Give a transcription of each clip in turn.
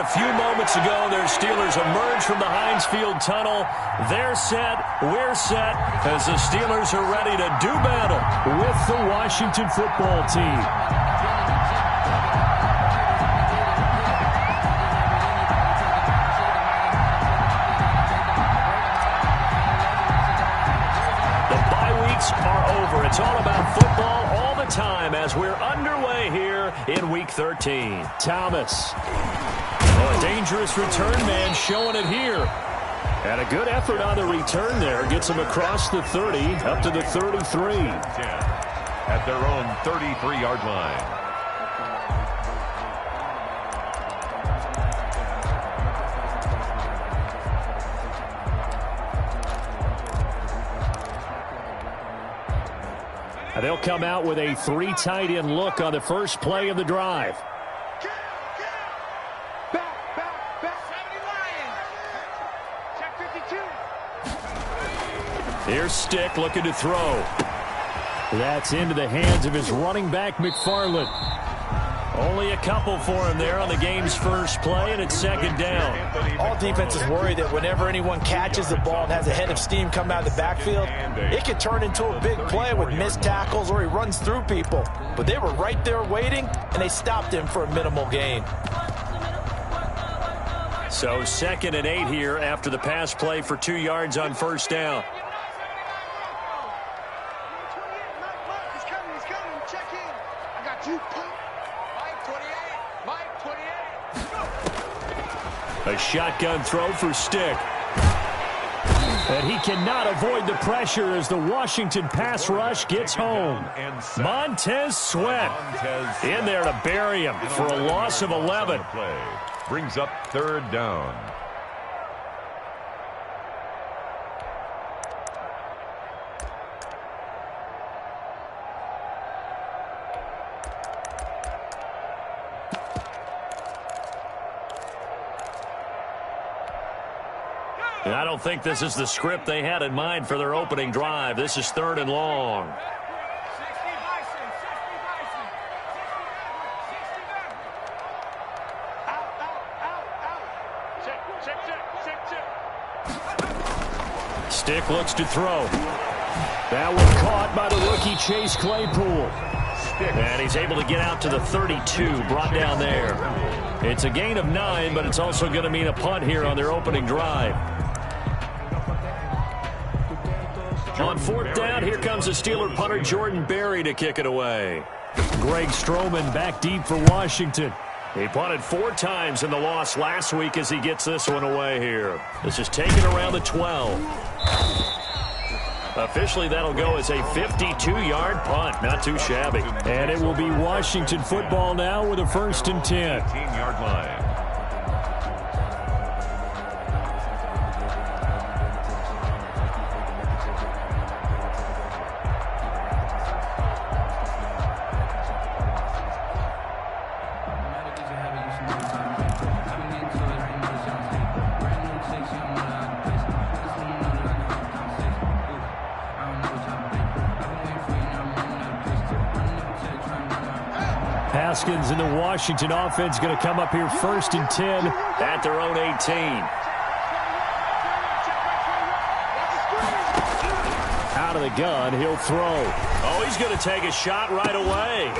a few moments ago, their Steelers emerged from the Heinz Field tunnel. They're set, we're set, as the Steelers are ready to do battle with the Washington football team. Are over. It's all about football all the time as we're underway here in Week 13. Thomas. Oh, a dangerous return man showing it here. And a good effort on the return there. Gets him across the 30 up to the 33. At their own 33-yard line. They'll come out with a 3 tight end look on the first play of the drive. Here's Stick looking to throw. That's into the hands of his running back, McFarland. Only a couple for him there on the game's first play, and it's second down. All defenses worry that whenever anyone catches the ball and has a head of steam come out of the backfield, it could turn into a big play with missed tackles or he runs through people. But they were right there waiting, and they stopped him for a minimal gain. So 2nd and 8 here after the pass play for 2 yards on first down. A shotgun throw for Stick. And he cannot avoid the pressure as the Washington pass rush gets home. Montez Sweat in there to bury him for a loss of 11. Brings up 3rd down. And I don't think this is the script they had in mind for their opening drive. This is 3rd and long. Stick looks to throw. That one caught by the rookie Chase Claypool. And he's able to get out to the 32, brought down there. It's a gain of 9, but it's also going to mean a punt here on their opening drive. On 4th down, here comes the Steeler punter Jordan Berry to kick it away. Greg Stroman back deep for Washington. He punted 4 times in the loss last week as he gets this one away here. This is taken around the 12. Officially, that'll go as a 52-yard punt. Not too shabby. And it will be Washington football now with a 1st and 10. 18-yard line. Haskins and the Washington offense going to come up here 1st and 10 at their own 18. Out of the gun, he'll throw. Oh, he's going to take a shot right away.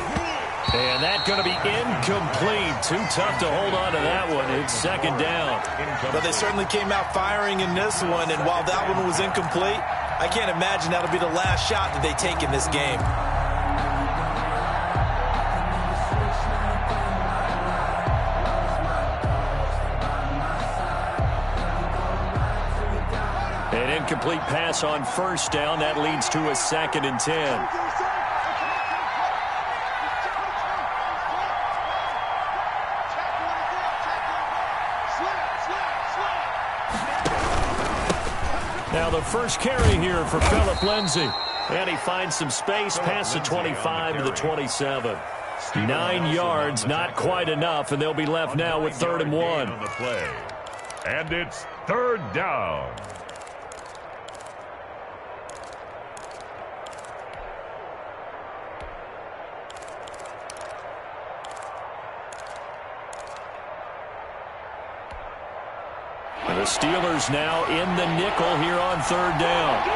And that's going to be incomplete. Too tough to hold on to that one. It's 2nd down. But they certainly came out firing in this one, and while that one was incomplete, I can't imagine that'll be the last shot that they take in this game. An incomplete pass on 1st down. That leads to a 2nd and 10. Now the first carry here for Phillip Lindsay. And he finds some space past the 25 to the 27. 9 yards, not quite enough, and they'll be left now with 3rd and 1. And it's 3rd down. And the Steelers now in the nickel here on third down.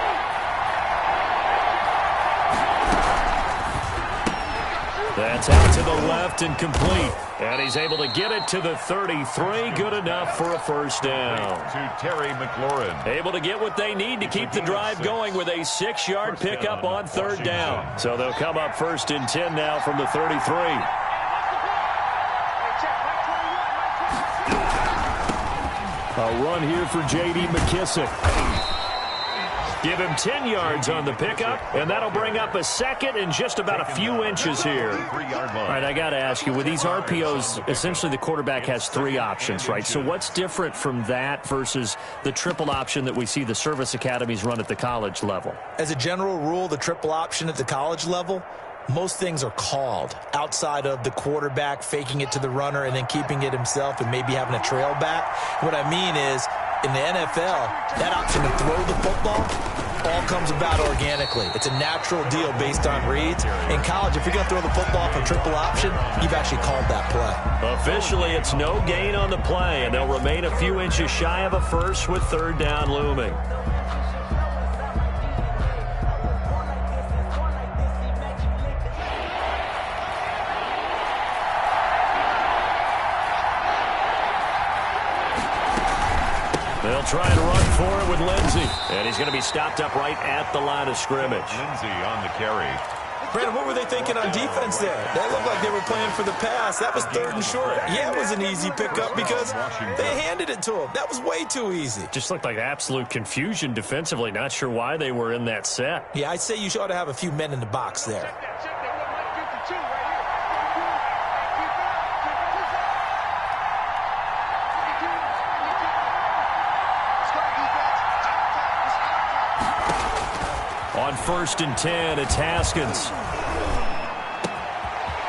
That's out to the left and complete. And he's able to get it to the 33. Good enough for a first down. To Terry McLaurin. Able to get what they need to keep the drive going with a 6-yard pickup on third down. So they'll come up first and 10 now from the 33. A run here for J.D. McKissick. Give him 10 yards on the pickup, and that'll bring up a second and just about a few inches here. All right, I got to ask you, with these RPOs, essentially the quarterback has 3 options, right? So what's different from that versus the triple option that we see the service academies run at the college level? As a general rule, the triple option at the college level, most things are called outside of the quarterback faking it to the runner and then keeping it himself and maybe having a trail back. What I mean is, in the NFL, that option to throw the football all comes about organically. It's a natural deal based on reads. In college, if you're going to throw the football for triple option, you've actually called that play. Officially, it's no gain on the play, and they'll remain a few inches shy of a first with third down looming. They'll try and run for it with Lindsey. And he's going to be stopped up right at the line of scrimmage. Lindsey on the carry. Brandon, what were they thinking on defense there? They looked like they were playing for the pass. That was third and short. Yeah, it was an easy pickup because they handed it to him. That was way too easy. Just looked like absolute confusion defensively. Not sure why they were in that set. Yeah, I'd say you ought to have a few men in the box there. On first and 10, it's Haskins.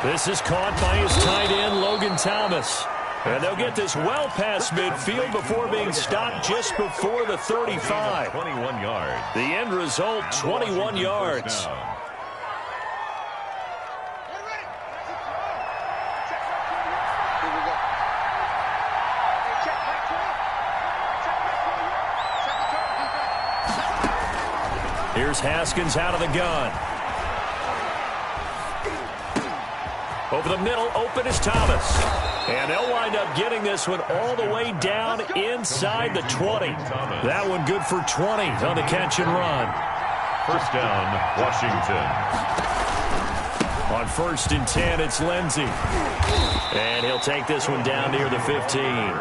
This is caught by his tight end, Logan Thomas. And they'll get this well past midfield before being stopped just before the 35. 21 yards. The end result, 21 yards. Here's Haskins out of the gun. Over the middle, open is Thomas. And they'll wind up getting this one all the way down inside the 20. That one good for 20 on the catch and run. First down, Washington. On first and 10, it's Lindsey. And he'll take this one down near the 15.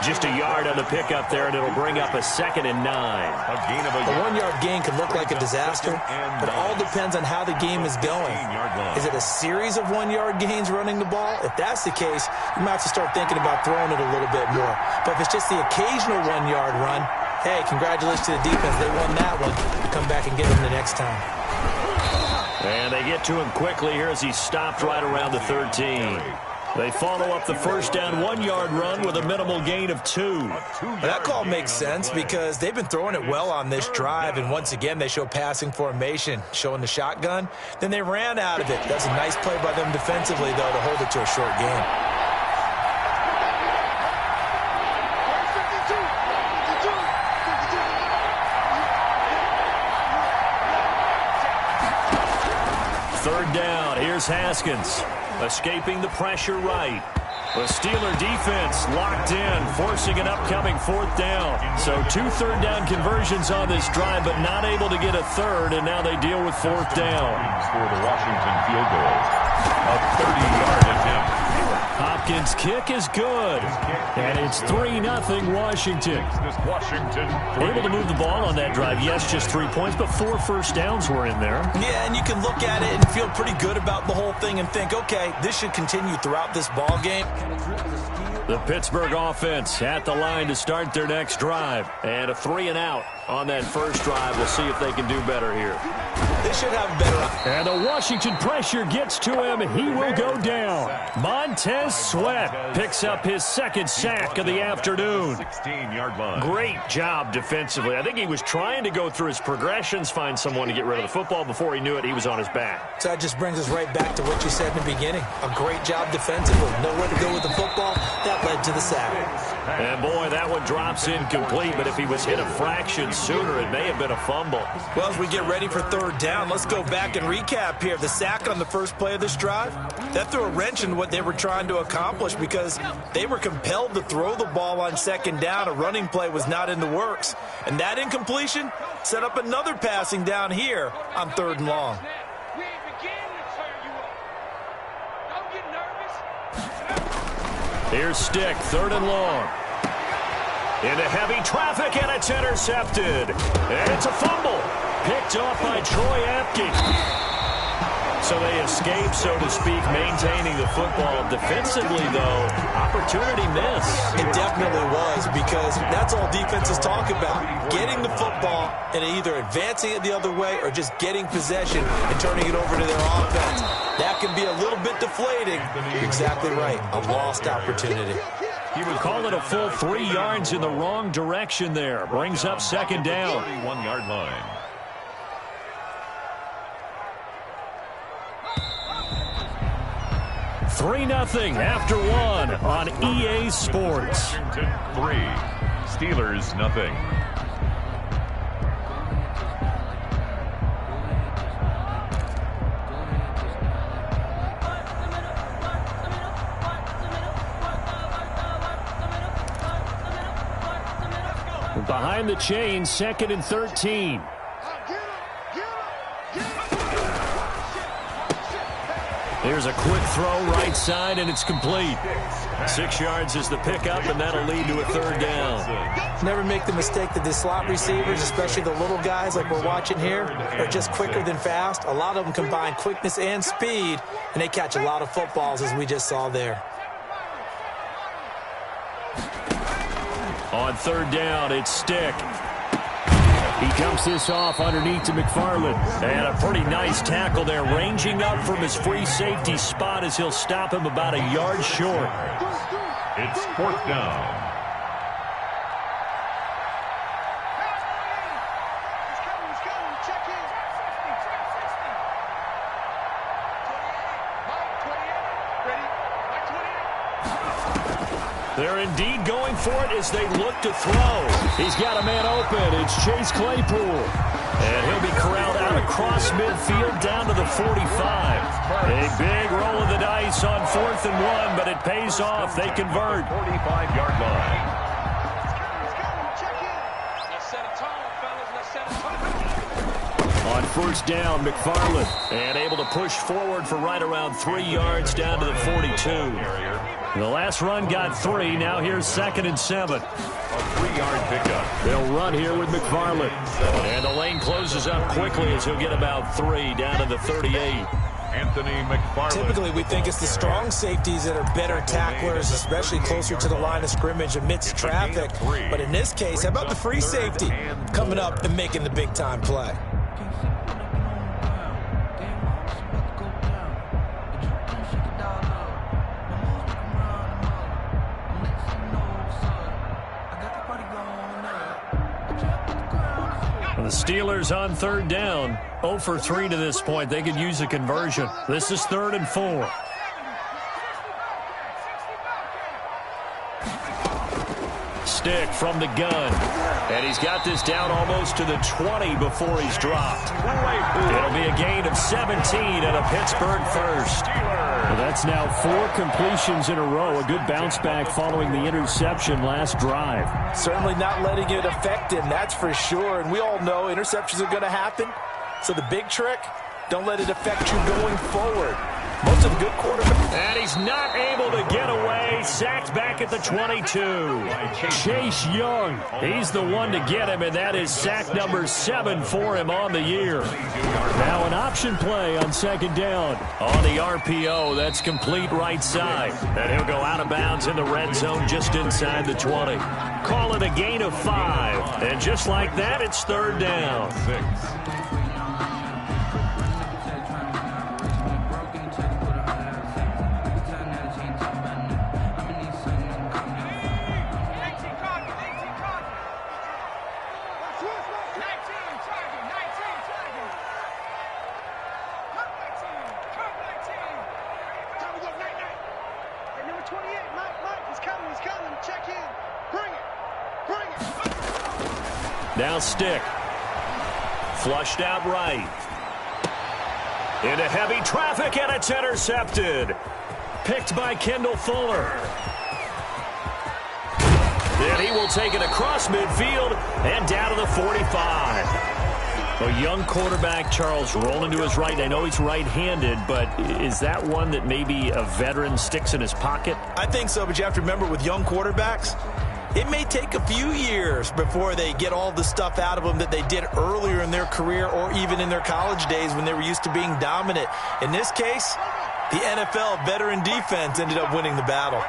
Just a yard on the pickup there, and it'll bring up a second and 9. A 1-yard gain could look like a disaster, but it all depends on how the game is going. Is it a series of 1-yard gains running the ball? If that's the case, you might have to start thinking about throwing it a little bit more. But if it's just the occasional 1-yard run, hey, congratulations to the defense. They won that one. Come back and get them the next time. And they get to him quickly here as he's stopped right around the 13. They follow up the first down 1-yard run with a minimal gain of 2. That call makes sense because they've been throwing it well on this drive, and once again they show passing formation, showing the shotgun. Then they ran out of it. That's a nice play by them defensively, though, to hold it to a short gain. Third down, here's Haskins. Escaping the pressure right. The Steeler defense locked in, forcing an upcoming fourth down. So 2 third-down conversions on this drive, but not able to get a third, and now they deal with fourth down. For the Washington field goal. A 30-yard attempt. Hopkins' kick is good. And it's 3-0 Washington. Able to move the ball on that drive. Yes, just 3 points, but 4 first downs were in there. Yeah, and you can look at it and feel pretty good about the whole thing and think, okay, this should continue throughout this ball game. The Pittsburgh offense at the line to start their next drive. And a 3-and-out on that first drive. We'll see if they can do better here. They should have better. And the Washington pressure gets to him. He will go down. Montez Sweat picks up his second sack of the afternoon. 16-yard line. Great job defensively. I think he was trying to go through his progressions, find someone to get rid of the football. Before he knew it, he was on his back. So that just brings us right back to what you said in the beginning. A great job defensively. Nowhere to go with the football. That led to the sack. And, boy, that one drops incomplete. But if he was hit a fraction sooner, it may have been a fumble. Well, as we get ready for third down, let's go back and recap here. The sack on the first play of this drive, that threw a wrench in what they were trying to accomplish because they were compelled to throw the ball on second down. A running play was not in the works. And that incompletion set up another passing down here on third and long. Here's Stick, third and long. Into heavy traffic, and it's intercepted. And it's a fumble. Picked off by Troy Apke. So they escape, so to speak, maintaining the football. Defensively, though, opportunity miss. It definitely was, because that's all defenses talk about. Getting the football and either advancing it the other way or just getting possession and turning it over to their offense. That can be a little bit deflating. You're exactly right. A lost opportunity. He would call it a full 3 yards in the wrong direction there. Brings up second down. 31-yard line. Three 3-0 after one on EA Sports. 3. Steelers nothing. Behind the chain, 2nd and 13. Here's a quick throw right side, and it's complete. 6 yards is the pickup, and that'll lead to a third down. Never make the mistake that the slot receivers, especially the little guys like we're watching here, are just quicker than fast. A lot of them combine quickness and speed, and they catch a lot of footballs, as we just saw there. On third down, it's Stick. He dumps this off underneath to McFarland. And a pretty nice tackle there, ranging up from his free safety spot as he'll stop him about a yard short. It's fourth down. They're indeed going for it as they look to throw. He's got a man open. It's Chase Claypool. And he'll be corralled out across midfield down to the 45. A big roll of the dice on 4th and 1, but it pays off. They convert. 45-yard line. On first down, McFarland. And able to push forward for right around 3 yards down to the 42. The last run got 3. Now here's 2nd and 7. A 3-yard pickup. They'll run here with McFarland. And the lane closes up quickly as he'll get about 3 down to the 38. Anthony McFarland. Typically, we think it's the strong safeties that are better tacklers, especially closer to the line of scrimmage amidst traffic. But in this case, how about the free safety coming up and making the big-time play? The Steelers on third down, 0 for 3 to this point. They could use a conversion. This is 3rd and 4. Stick from the gun. And he's got this down almost to the 20 before he's dropped. It'll be a gain of 17 and a Pittsburgh first. Well, that's now 4 completions in a row. A good bounce back following the interception last drive. Certainly not letting it affect him, that's for sure. And we all know interceptions are going to happen. So the big trick, don't let it affect you going forward. Most of the good quarterbacks. And he's not able to get away. Sacked back at the 22. Chase Young, he's the one to get him, and that is sack number 7 for him on the year. Now an option play on second down. On the RPO, that's complete right side. And he'll go out of bounds in the red zone just inside the 20. Call it a gain of 5. And just like that, it's third down. Now Stick. Flushed out right. Into heavy traffic, and it's intercepted. Picked by Kendall Fuller. And he will take it across midfield and down to the 45. A young quarterback, Charles, rolling to his right. I know he's right-handed, but is that one that maybe a veteran sticks in his pocket? I think so, but you have to remember with young quarterbacks, it may take a few years before they get all the stuff out of them that they did earlier in their career or even in their college days when they were used to being dominant. In this case, the NFL veteran defense ended up winning the battle.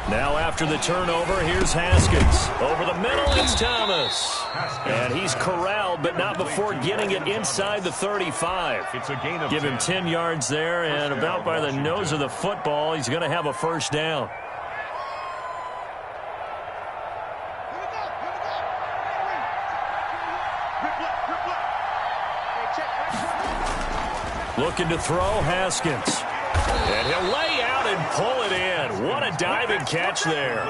Now after the turnover, here's Haskins. Over the middle, it's Thomas. And he's corralled, but not before getting it inside the 35. It's a gain of Give him 10 yards there, and about by the nose of the football, he's going to have a first down. Looking to throw, Haskins. And he'll lay out and pull it in. What a diving catch there.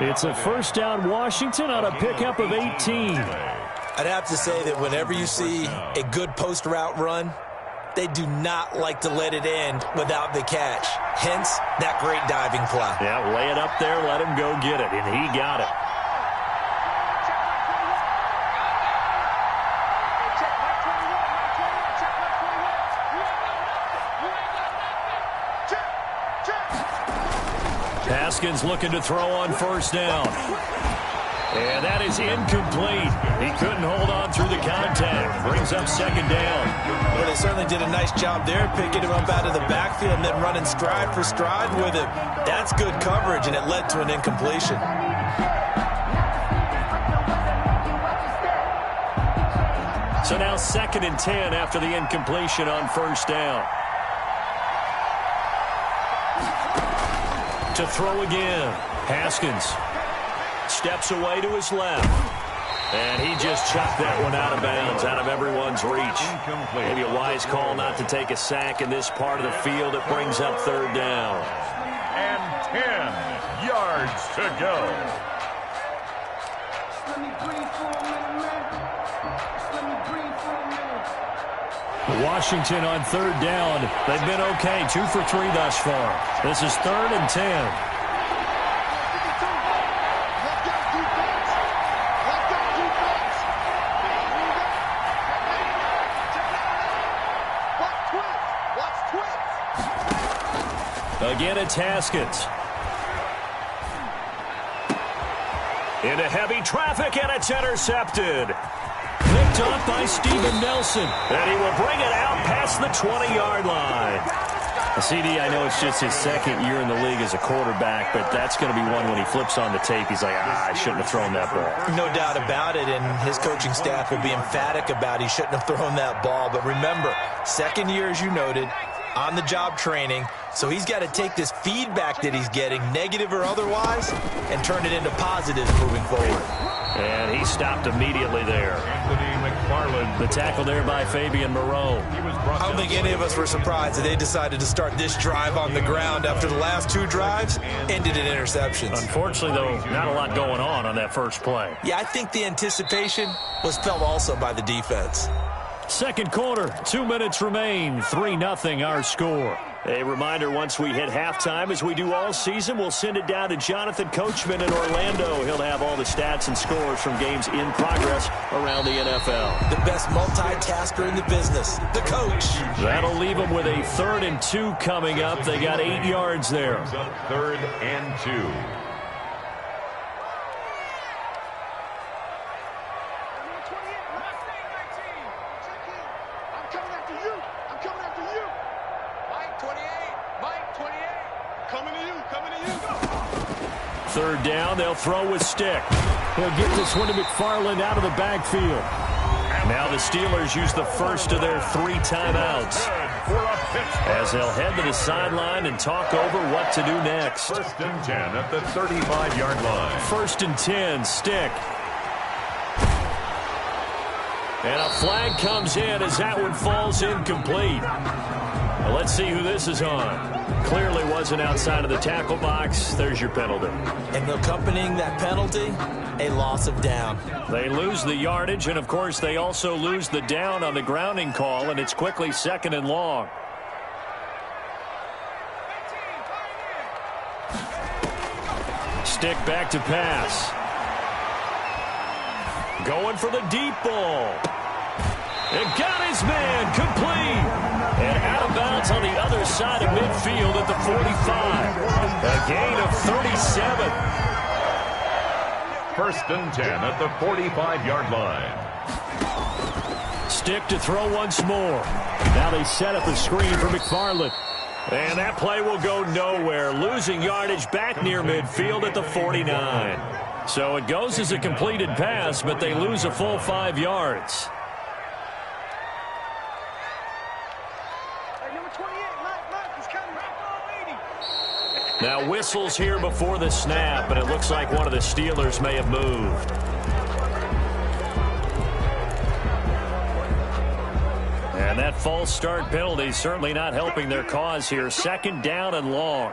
It's a first down, Washington, on a pickup of 18. I'd have to say that whenever you see a good post route run, they do not like to let it end without the catch. Hence, that great diving play. Yeah, lay it up there, let him go get it, and he got it. Haskins looking to throw on first down. And that is incomplete. He couldn't hold on through the contact. Brings up second down. Well, they certainly did a nice job there, picking him up out of the backfield and then running stride for stride with him. That's good coverage, and it led to an incompletion. So now 2nd and 10 after the incompletion on first down. To throw again. Haskins steps away to his left. And he just chucked that one out of bounds, out of everyone's reach. Maybe a wise call not to take a sack in this part of the field. It brings up third down. And 10 yards to go. Washington on third down. They've been okay, 2 for 3 thus far. This is 3rd and 10. Again, it's Haskins. Into heavy traffic, and it's intercepted. Picked off by Steven Nelson. And he will bring it out past the 20-yard line. CD, I know it's just his 2nd year in the league as a quarterback, but that's going to be one when he flips on the tape. He's like, I shouldn't have thrown that ball. No doubt about it, and his coaching staff will be emphatic about he shouldn't have thrown that ball. But remember, 2nd year, as you noted, on-the-job training, so he's got to take this feedback that he's getting, negative or otherwise, and turn it into positives moving forward. And he stopped immediately there. The tackle there by Fabian Moreau. I don't think any of us were surprised that they decided to start this drive on the ground after the last 2 drives ended in interceptions. Unfortunately, though, not a lot going on that first play. Yeah, I think the anticipation was felt also by the defense. Second quarter, 2 minutes remain, 3-0 our score. A reminder, once we hit halftime, as we do all season, we'll send it down to Jonathan Coachman in Orlando. He'll have all the stats and scores from games in progress around the NFL. The best multitasker in the business, the coach. That'll leave them with a 3rd and 2 coming up. They got 8 yards there. 3rd and 2. Third down, they'll throw with Stick. He'll get this one to McFarland out of the backfield. Now the Steelers use the first of their 3 timeouts as they'll head to the sideline and talk over what to do next. 1st and 10 at the 35-yard line. 1st and 10, Stick. And a flag comes in as that one falls incomplete. Well, let's see who this is on. Clearly wasn't outside of the tackle box. There's your penalty. And accompanying that penalty, a loss of down. They lose the yardage, and, of course, they also lose the down on the grounding call, and it's quickly 2nd and long. Stick back to pass. Going for the deep ball. And got his man complete. And out of bounds on the other side of midfield at the 45. A gain of 37. 1st and 10 at the 45-yard line. Stick to throw once more. Now they set up a screen for McFarland. And that play will go nowhere. Losing yardage back near midfield at the 49. So it goes as a completed pass, but they lose a full 5 yards. Now whistles here before the snap, and it looks like one of the Steelers may have moved. And that false start penalty certainly not helping their cause here. 2nd down and long.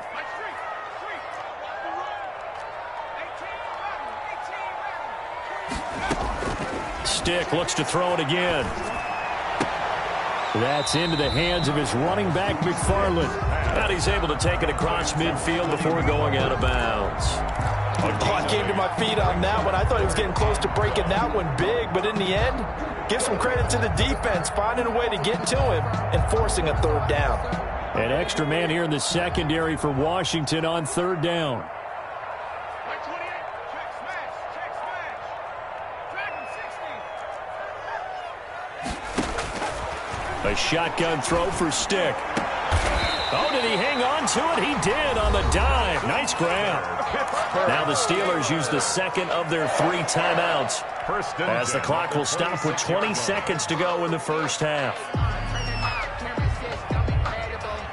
Stick looks to throw it again. That's into the hands of his running back, McFarland. And he's able to take it across midfield before going out of bounds. Oh, I came to my feet on that one. I thought he was getting close to breaking that one big, but in the end, give some credit to the defense, finding a way to get to him and forcing a 3rd down. An extra man here in the secondary for Washington on 3rd down. A shotgun throw for Stick. Oh, did he hang on to it? He did on the dive. Nice grab. Now the Steelers use the 2nd of their 3 timeouts as the clock will stop with 20 seconds to go in the 1st half.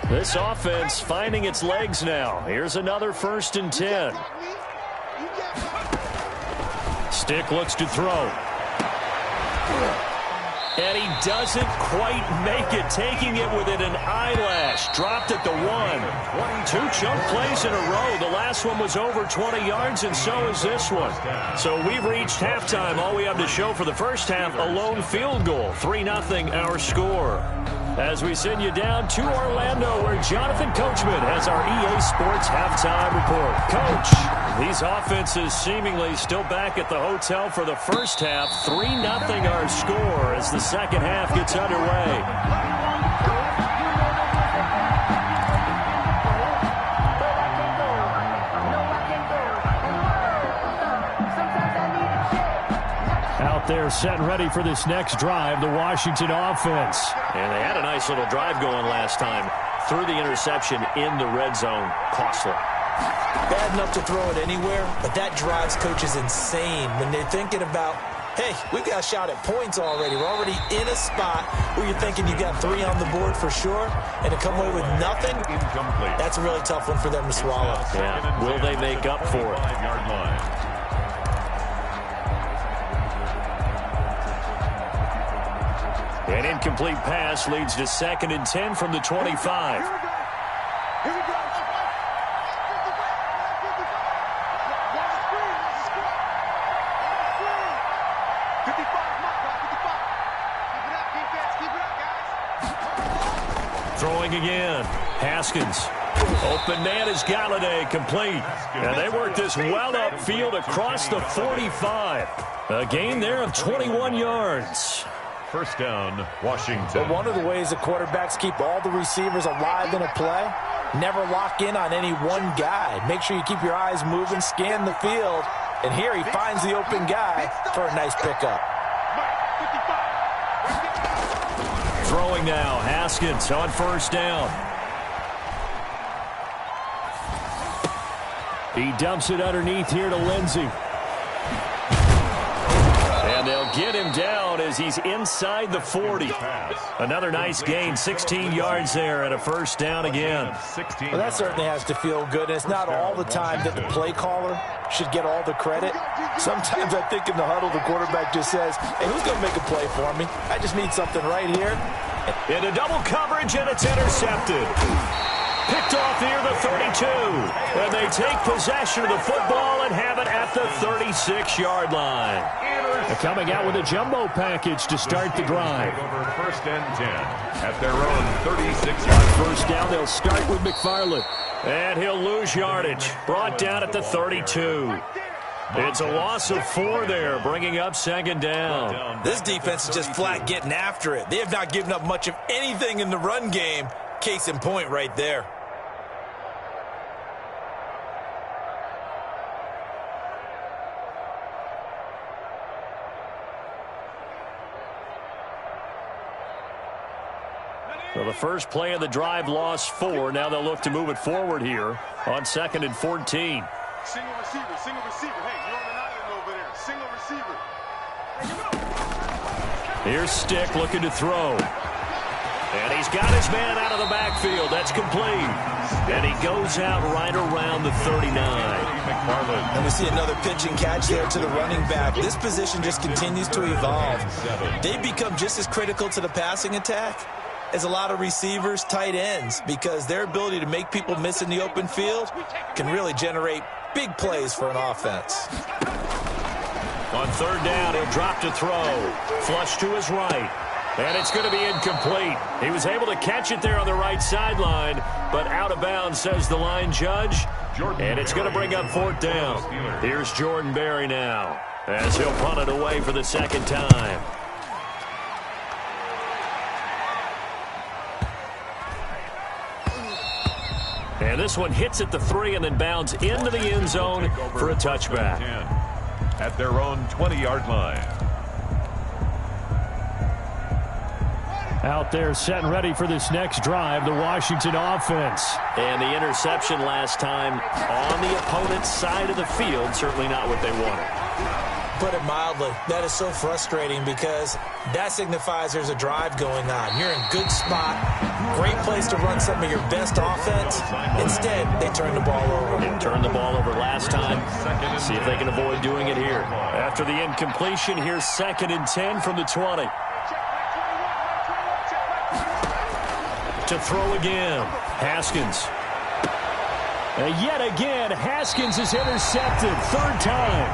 This offense finding its legs now. Here's another 1st and 10. Stick looks to throw. And he doesn't quite make it, taking it within an eyelash. Dropped at the 1. 2 chunk plays in a row. The last one was over 20 yards, and so is this one. So we've reached halftime. All we have to show for the 1st half, a lone field goal. 3-0 our score. As we send you down to Orlando, where Jonathan Coachman has our EA Sports halftime report. Coach, these offenses seemingly still back at the hotel for the 1st half. 3-0 our score as the 2nd half gets underway. Out there set and ready for this next drive, the Washington offense. And they had a nice little drive going last time. Threw the interception in the red zone. Costly. Bad enough to throw it anywhere, but that drives coaches insane when they're thinking about, hey, we've got a shot at points already. We're already in a spot where you're thinking you got 3 on the board for sure, and to come away with nothing, that's a really tough one for them to swallow. Yeah. Will they make up for it? 5-yard line. An incomplete pass leads to 2nd and 10 from the 25. Throwing again. Haskins. Open man is Galladay, complete. And they work this well upfield across the 45. A gain there of 21 yards. 1st down, Washington. But one of the ways the quarterbacks keep all the receivers alive in a play, never lock in on any one guy. Make sure you keep your eyes moving, scan the field. And here he finds the open guy for a nice pickup. Throwing now, Haskins on 1st down. He dumps it underneath here to Lindsey. And they'll get him down as he's inside the 40. Another nice gain, 16 yards there and a 1st down again. Well, that certainly has to feel good. It's not all the time that the play caller should get all the credit. Sometimes I think in the huddle, the quarterback just says, hey, who's going to make a play for me? I just need something right here. Into double coverage, and it's intercepted. Picked off near the 32. And they take possession of the football and have it at the 36-yard line. They're coming out with a jumbo package to start the drive. Over 1st and 10 at their own 36-yard. First down, they'll start with McFarland. And he'll lose yardage. Brought down at the 32. It's a loss of 4 there, bringing up 2nd down. This defense is just flat getting after it. They have not given up much of anything in the run game. Case in point right there. So the first play of the drive lost 4. Now they'll look to move it forward here on 2nd and 14. Single receiver, single receiver. Hey, you're on an island over there. Single receiver. Here's Stick looking to throw. And he's got his man out of the backfield. That's complete. And he goes out right around the 39. And we see another pitch and catch there to the running back. This position just continues to evolve. They become just as critical to the passing attack as a lot of receivers, tight ends, because their ability to make people miss in the open field can really generate big plays for an offense. On 3rd down, he'll drop to throw. Flush to his right. And it's going to be incomplete. He was able to catch it there on the right sideline, but out of bounds, says the line judge. And it's going to bring up 4th down. Here's Jordan Berry now as he'll punt it away for the 2nd time. And this one hits at the 3 and then bounds into the end zone for a touchback. At their own 20-yard line. Out there set and ready for this next drive, the Washington offense. And the interception last time on the opponent's side of the field, certainly not what they wanted. Put it mildly, that is so frustrating because that signifies there's a drive going on. You're in good spot, great place to run some of your best offense. Instead, they turn the ball over. They turned the ball over last time. See if they can avoid doing it here. After the incompletion, here's 2nd and 10 from the 20. To throw again, Haskins. And yet again, Haskins is intercepted. 3rd time.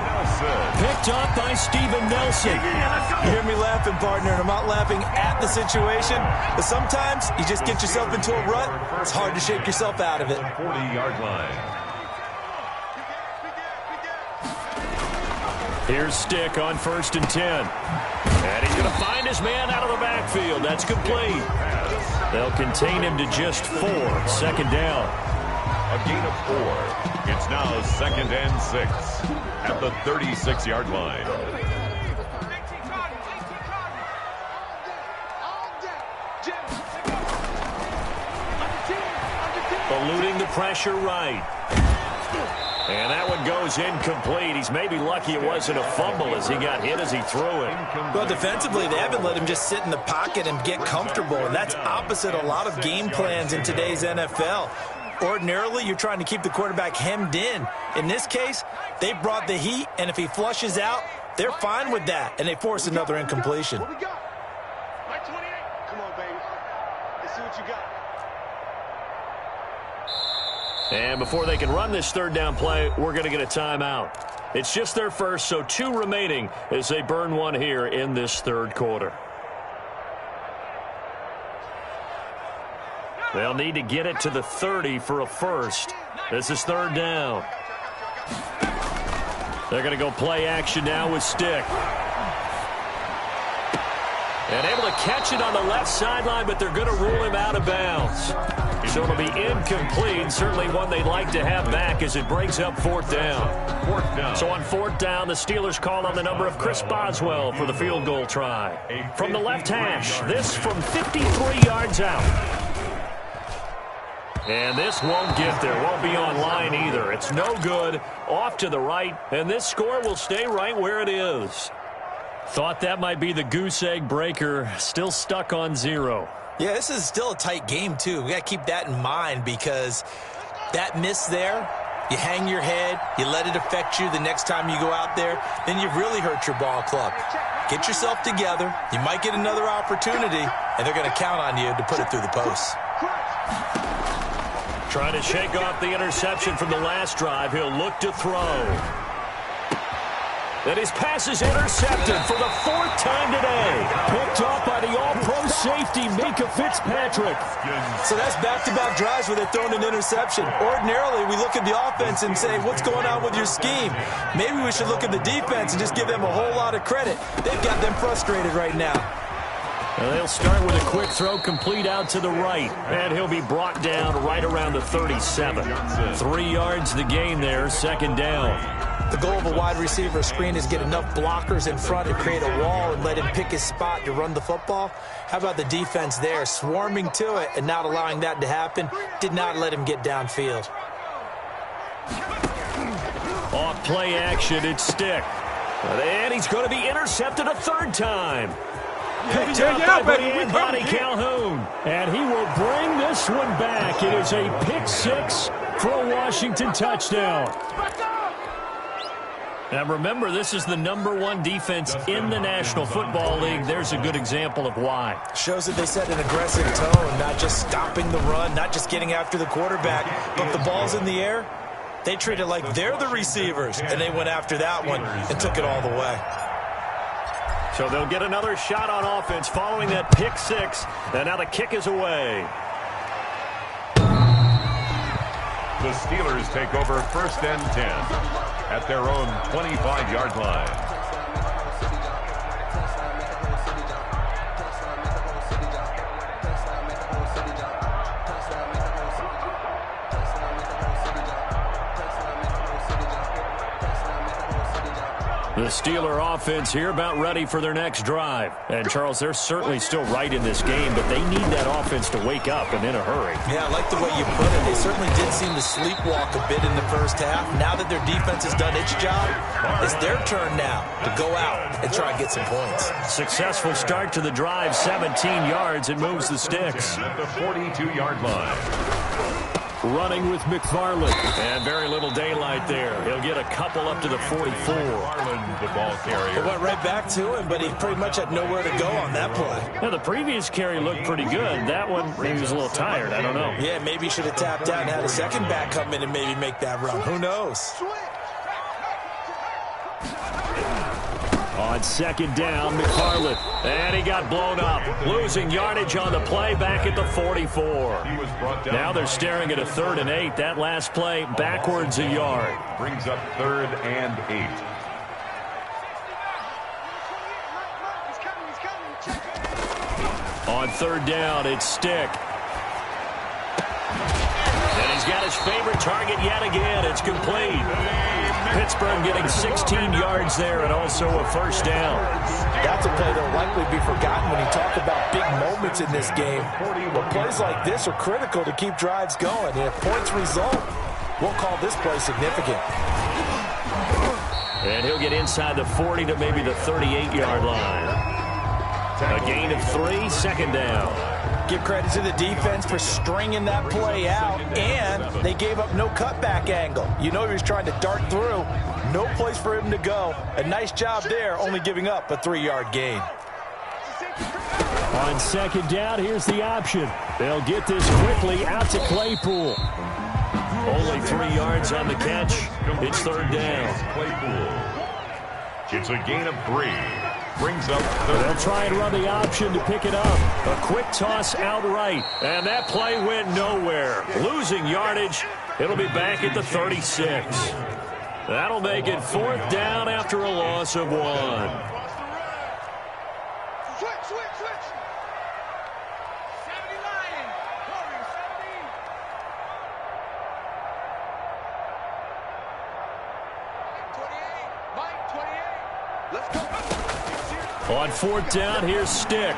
Picked off by Steven Nelson. You hear me laughing, partner, and I'm not laughing at the situation, but sometimes you just get yourself into a rut. It's hard to shake yourself out of it. 40-yard line. Here's Stick on 1st and 10. And he's going to find his man out of the backfield. That's complete. They'll contain him to just 4. 2nd down. A gain of 4. It's now 2nd and 6 at the 36-yard line. Eluding the pressure right. And that one goes incomplete. He's maybe lucky it wasn't a fumble as he got hit as he threw it. Well, defensively, they haven't let him just sit in the pocket and get comfortable. And that's opposite a lot of game plans in today's NFL. Ordinarily, you're trying to keep the quarterback hemmed in. In this case, they brought the heat, and if he flushes out, they're fine with that, and they force another incompletion. What we got? 28. Come on, baby. Let's see what you got. And before they can run this 3rd down play, we're going to get a timeout. It's just their first, so 2 remaining as they burn one here in this 3rd quarter. They'll need to get it to the 30 for a first. This is 3rd down. They're going to go play action now with Stick. And able to catch it on the left sideline, but they're going to rule him out of bounds. So it'll be incomplete, certainly one they'd like to have back as it brings up 4th down. 4th down. So on 4th down, the Steelers call on the number of Chris Boswell for the field goal try. From the left hash, this from 53 yards out. And this won't get there, won't be on line either. It's no good, off to the right, and this score will stay right where it is. Thought that might be the goose egg breaker, still stuck on 0. Yeah, this is still a tight game, too. We got to keep that in mind because that miss there, You hang your head, you let it affect you the next time you go out there, then you've really hurt your ball club. Get yourself together. You might get another opportunity, and they're going to count on you to put it through the posts. Trying to shake off the interception from the last drive. He'll look to throw. And his pass is intercepted for the 4th time today. Picked off by the all-pro safety, Mika Fitzpatrick. So that's back-to-back drives where they're throwing an interception. Ordinarily, we look at the offense and say, what's going on with your scheme? Maybe we should look at the defense and just give them a whole lot of credit. They've got them frustrated right now. Well, they'll start with a quick throw complete out to the right. And he'll be brought down right around the 37. 3 yards the gain there, 2nd down. The goal of a wide receiver screen is get enough blockers in front and create a wall and let him pick his spot to run the football. How about the defense there, swarming to it and not allowing that to happen? Did not let him get downfield. Off play action, it's Stick. And he's going to be intercepted a 3rd time. Picked up by Buddy Calhoun. And he will bring this one back. It is a pick 6 for a Washington touchdown. Now remember, this is the #1 defense in the National Football League. There's a good example of why. Shows that they set an aggressive tone, not just stopping the run, not just getting after the quarterback, but if the ball's in the air, they treat it like they're the receivers, and they went after that one and took it all the way. So they'll get another shot on offense following that pick 6, and now the kick is away. The Steelers take over 1st and 10 at their own 25-yard line. The Steeler offense here about ready for their next drive. And, Charles, they're certainly still right in this game, but they need that offense to wake up and in a hurry. Yeah, I like the way you put it. They certainly did seem to sleepwalk a bit in the first half. Now that their defense has done its job, it's their turn now to go out and try and get some points. Successful start to the drive, 17 yards. It moves the sticks. At the 42-yard line. Running with McFarland. And very little daylight there. He'll get a couple up to the 44. McFarland, the ball carrier. It went right back to him, but he pretty much had nowhere to go on that play. Now, the previous carry looked pretty good. That one, maybe he was a little tired. I don't know. Yeah, maybe he should have tapped out and had a second back come in and maybe make that run. Who knows? On 2nd down, McFarland. And he got blown up. Losing yardage on the play back at the 44. Now they're staring at a 3rd and 8. That last play backwards a yard. Brings up 3rd and 8. On 3rd down, it's Stick. And he's got his favorite target yet again. It's complete. Pittsburgh getting 16 yards there and also a 1st down. That's a play that'll likely be forgotten when you talk about big moments in this game. But plays like this are critical to keep drives going. And if points result, we'll call this play significant. And he'll get inside the 40 to maybe the 38-yard line. A gain of 3, 2nd down. Give credit to the defense for stringing that play out, and they gave up no cutback angle. You know he was trying to dart through. No place for him to go. A nice job there, only giving up a 3-yard gain. On 2nd down, here's the option. They'll get this quickly out to Claypool. Only 3 yards on the catch. It's 3rd down. Claypool. It's a gain of 3. Brings up 3rd. They'll try and run the option to pick it up. A quick toss outright. And that play went nowhere. Losing yardage. It'll be back at the 36. That'll make it 4th down after a loss of 1. Switch. 28. Let's go. On 4th down, here's Stick.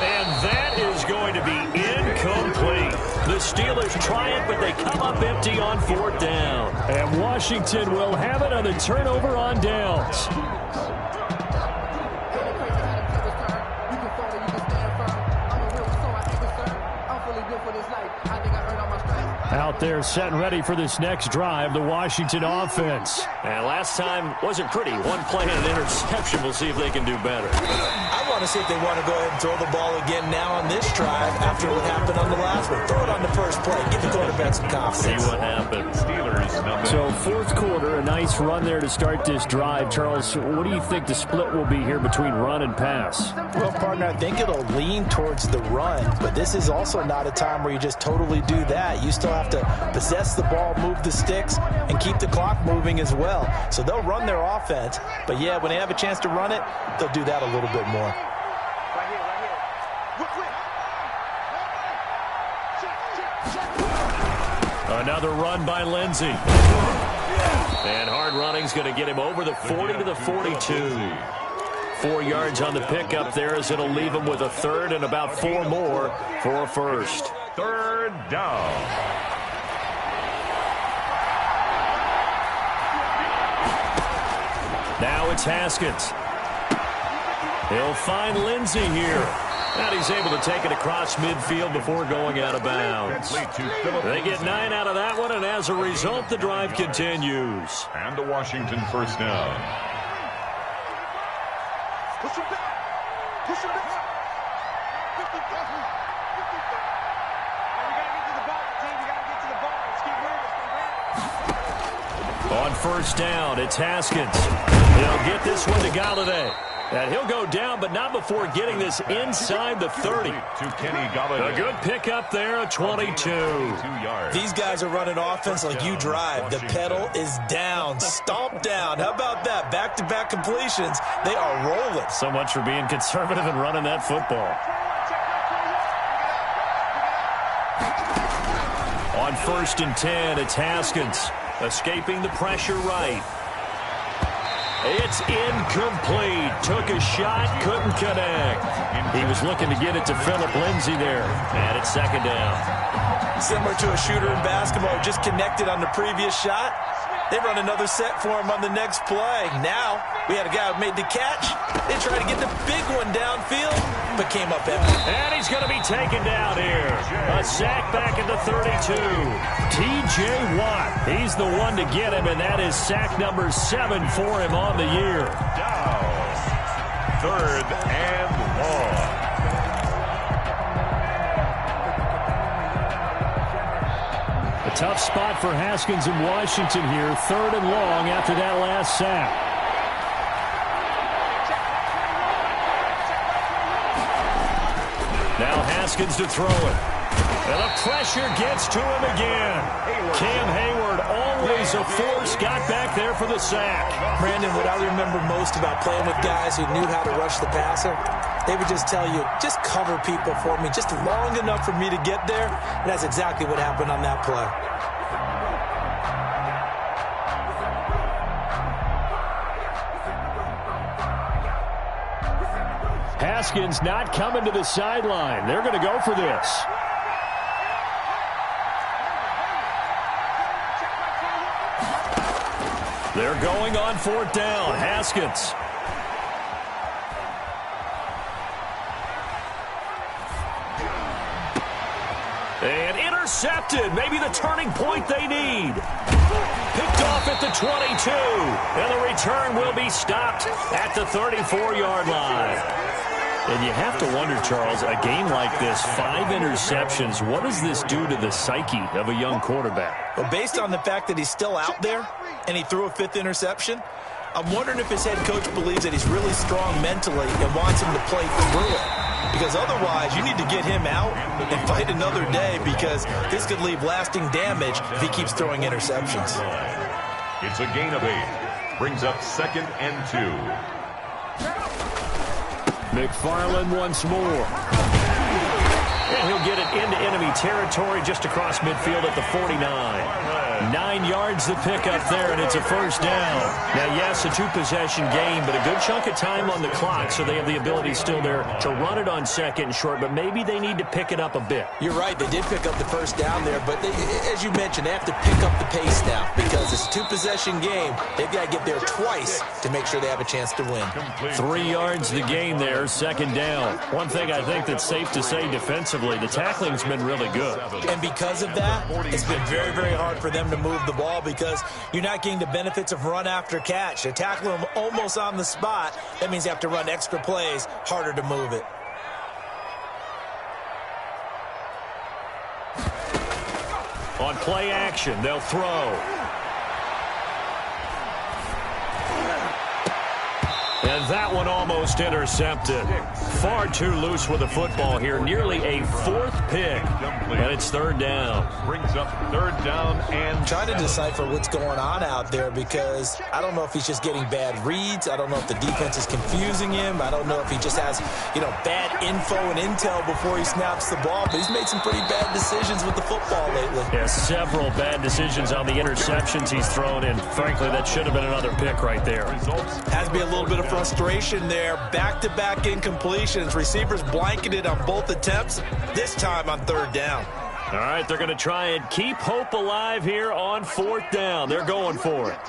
And that is going to be incomplete. The Steelers try it, but they come up empty on 4th down. And Washington will have it on the turnover on downs. Out there set and ready for this next drive, the Washington offense. And last time wasn't pretty. One play and an interception. We'll see if they can do better. I want to see if they want to go ahead and throw the ball again now on this drive after what happened on the last one. Throw it on the first play. Give the quarterback some confidence. See what happens. So fourth quarter, a nice run there to start this drive. Charles, what do you think the split will be here between run and pass? Well, partner, I think it'll lean towards the run, but this is also not a time where you just totally do that. You still have to possess the ball, move the sticks, and keep the clock moving as well. So they'll run their offense, but yeah, when they have a chance to run it, they'll do that a little bit more. Right here, right here. Another run by Lindsey. And hard running's going to get him over the 40 to the 42. 4 yards on the pickup there as it'll leave him with a third and about 4 more for a first. Third down. Now it's Haskins. He'll find Lindsey here. And he's able to take it across midfield before going out of bounds. They get 9 out of that one, and as a result, the drive continues. And the Washington first down. Push him back. Push him back. On first down, it's Haskins. He'll get this one to Galladay. And he'll go down, but not before getting this inside the 30. To Kenny Galladay. A good pickup there, a 22. 2 yards. These guys are running offense like you drive. The pedal is down, stomp down. How about that? Back-to-back completions. They are rolling. So much for being conservative and running that football. On first and 10, it's Haskins. Escaping the pressure right. It's incomplete. Took a shot, couldn't connect. He was looking to get it to Phillip Lindsay there. And it's second down. Similar to a shooter in basketball, just connected on the previous shot. They run another set for him on the next play. Now, we had a guy who made the catch. They tried to get the big one downfield, but came up empty. And he's going to be taken down here. A sack back at the 32. T.J. Watt, he's the one to get him, and that is sack number 7 for him on the year. Down. Third and long. A tough spot for Haskins in Washington here. Third and long after that last sack. Now Haskins to throw it. And the pressure gets to him again. Cam Hayward, always a force, got back there for the sack. Brandon, what I remember most about playing with guys who knew how to rush the passer, they would just tell you, just cover people for me, just long enough for me to get there. And that's exactly what happened on that play. Haskins not coming to the sideline. They're going to go for this. They're going on fourth down. Haskins. And intercepted. Maybe the turning point they need. Picked off at the 22. And the return will be stopped at the 34-yard line. And you have to wonder, Charles, a game like this, 5 interceptions, what does this do to the psyche of a young quarterback? Well, based on the fact that he's still out there and he threw a 5th interception, I'm wondering if his head coach believes that he's really strong mentally and wants him to play through it. Because otherwise, you need to get him out and fight another day, because this could leave lasting damage if he keeps throwing interceptions. It's a gain of 8. Brings up 2nd and 2. McFarland once more. And he'll get it into enemy territory just across midfield at the 49. 9 yards the pickup there, and it's a first down. Now, yes, a 2-possession game, but a good chunk of time on the clock, so they have the ability still there to run it on second and short, but maybe they need to pick it up a bit. You're right, they did pick up the first down there, but as you mentioned, they have to pick up the pace now, because it's a 2-possession game. They've got to get there twice to make sure they have a chance to win. 3 yards the gain there, second down. One thing I think that's safe to say defensively, the tackling's been really relatively good. And because of that, it's been very, very hard for them to move the ball because you're not getting the benefits of run after catch. They're tackling them almost on the spot. That means you have to run extra plays, harder to move it. On play action, they'll throw. And that one almost intercepted. Far too loose with the football here. Nearly a fourth pick. And it's third down. Brings up third down and trying to decipher what's going on out there because I don't know if he's just getting bad reads. I don't know if the defense is confusing him. I don't know if he just has, bad info and intel before he snaps the ball. But he's made some pretty bad decisions with the football lately. Yeah, several bad decisions on the interceptions he's thrown in. Frankly, that should have been another pick right there. Has to be a little bit of frustration there. Back-to-back incompletions. Receivers blanketed on both attempts, this time on third down. All right, they're going to try and keep hope alive here on fourth down. They're going for it.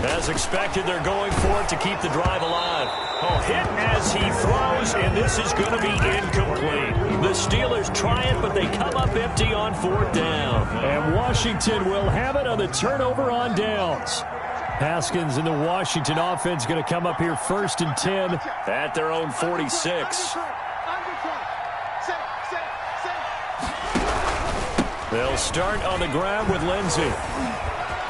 As expected, they're going for it to keep the drive alive. Oh, hit as he throws, and this is going to be incomplete. The Steelers try it, but they come up empty on fourth down. And Washington will have it on the turnover on downs. Haskins and the Washington offense going to come up here first and 10 at their own 46. They'll start on the ground with Lindsey.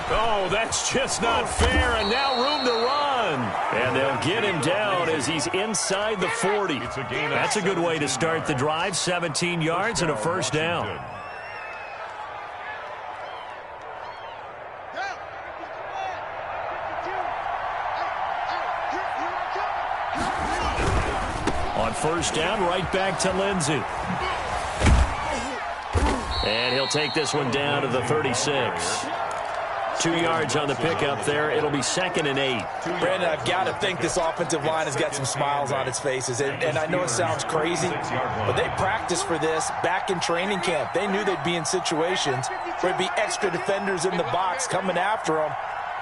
Oh, that's just not fair, and now room to run. And they'll get him down as he's inside the 40. That's a good way to start the drive, 17 yards and a first down. On first down, right back to Lindsey. And he'll take this one down to the 36. 2 yards on the pickup there. It'll be 2nd and 8. Brandon, I've got to think this offensive line has got some smiles on its faces. And I know it sounds crazy, but they practiced for this back in training camp. They knew they'd be in situations where there'd be extra defenders in the box coming after them,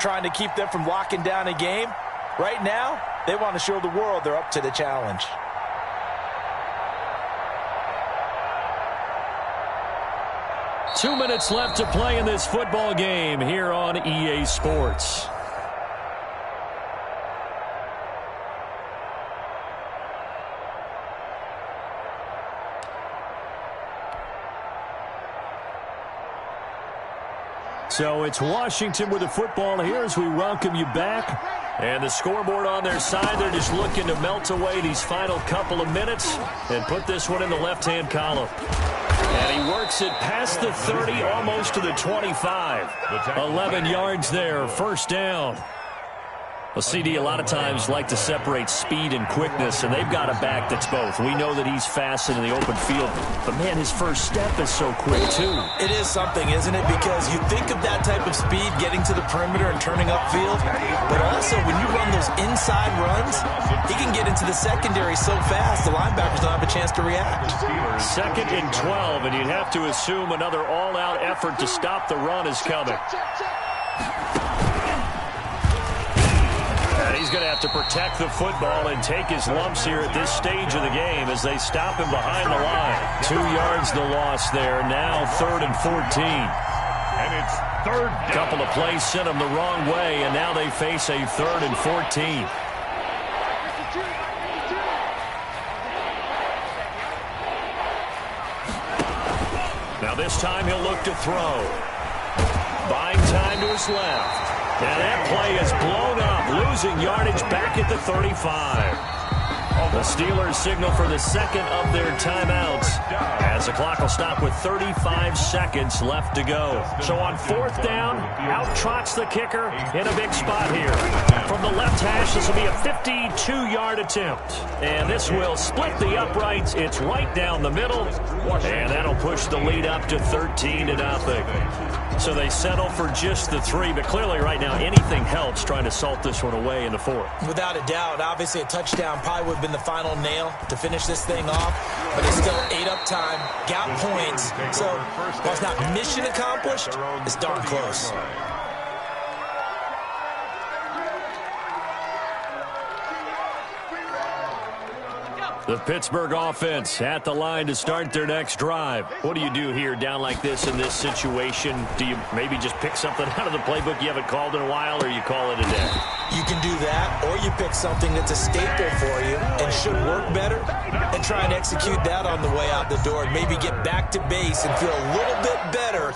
trying to keep them from locking down a game. Right now, they want to show the world they're up to the challenge. Two minutes left to play in this football game here on EA Sports. So it's Washington with the football here as we welcome you back. And the scoreboard on their side, they're just looking to melt away these final couple of minutes and put this one in the left-hand column. And he works it past the 30, almost to the 25. 11 yards there, first down. Well, CD, a lot of times like to separate speed and quickness, and they've got a back that's both. We know that he's fast in the open field, but, man, his first step is so quick, too. It is something, isn't it? Because you think of that type of speed getting to the perimeter and turning upfield, but also when you run those inside runs, he can get into the secondary so fast the linebackers don't have a chance to react. 2nd and 12, and you'd have to assume another all-out effort to stop the run is coming. And he's going to have to protect the football and take his lumps here at this stage of the game as they stop him behind the line. 2 yards the loss there. Now 3rd and 14. And it's third down. Couple of plays sent them the wrong way, and now they face a 3rd and 14. Now this time he'll look to throw. Buying time to his left. And that play is blown up, losing yardage back at the 35. The Steelers signal for the second of their timeouts as the clock will stop with 35 seconds left to go. So on fourth down, out trots the kicker in a big spot here. From the left hash, this will be a 52-yard attempt. And this will split the uprights. It's right down the middle. And that'll push the lead up to 13-0. So they settle for just the 3, but clearly right now anything helps trying to salt this one away in the 4th. Without a doubt, obviously a touchdown probably would have been the final nail to finish this thing off, but it's still 8 up time, got points, so while it's not mission accomplished, it's darn close. The Pittsburgh offense at the line to start their next drive. What do you do here down like this in this situation? Do you maybe just pick something out of the playbook you haven't called in a while, or you call it a day? You can do that, or you pick something that's a staple for you and should work better and try and execute that on the way out the door and maybe get back to base and feel a little bit better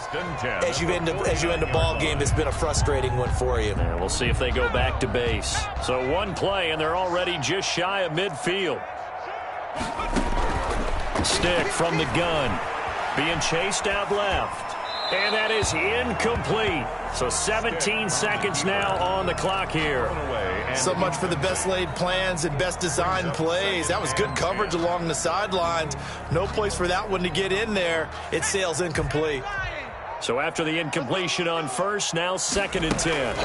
as you end a ball game that's been a frustrating one for you. Yeah, we'll see if they go back to base. So one play, and they're already just shy of midfield. Stick from the gun. Being chased out left. And that is incomplete. So 17 seconds now on the clock here. So much for the best laid plans and best designed plays. That was good coverage along the sidelines. No place for that one to get in there. It sails incomplete. So after the incompletion on first, now 2nd and 10.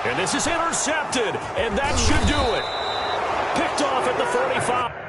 And this is intercepted, and that should do it. Picked off at the 45.